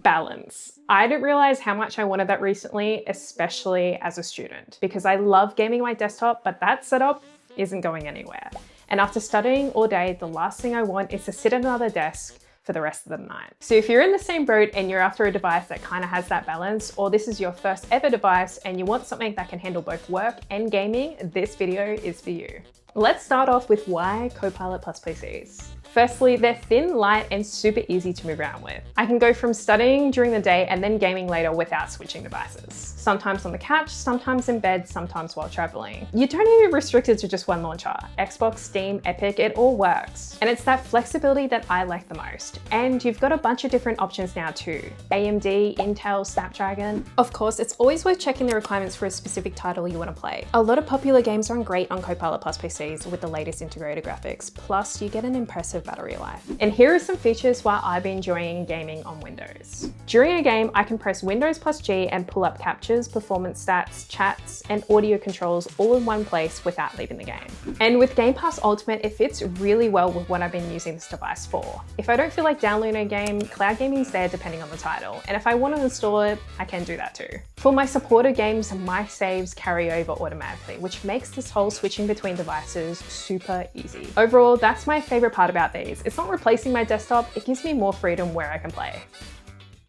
Balance. I didn't realize how much I wanted that recently, especially as a student, because I love gaming on my desktop, but that setup isn't going anywhere. And after studying all day, the last thing I want is to sit at another desk for the rest of the night. So if you're in the same boat and you're after a device that kind of has that balance, or this is your first ever device and you want something that can handle both work and gaming, this video is for you. Let's start off with why Copilot PCs. Firstly, they're thin, light, and super easy to move around with. I can go from studying during the day and then gaming later without switching devices. Sometimes on the couch, sometimes in bed, sometimes while traveling. You don't need to be restricted to just one launcher. Xbox, Steam, Epic, it all works. And it's that flexibility that I like the most. And you've got a bunch of different options now too. AMD, Intel, Snapdragon. Of course, it's always worth checking the requirements for a specific title you want to play. A lot of popular games run great on Copilot PCs with the latest integrated graphics, plus you get an impressive battery life. And here are some features why I've been enjoying gaming on Windows. During a game, I can press Windows+G and pull up captures, performance stats, chats, and audio controls all in one place without leaving the game. And with Game Pass Ultimate, it fits really well with what I've been using this device for. If I don't feel like downloading a game, cloud gaming's there depending on the title. And if I want to install it, I can do that too. For my supported games, my saves carry over automatically, which makes this whole switching between devices super easy. Overall, that's my favorite part about these. It's not replacing my desktop, it gives me more freedom where I can play.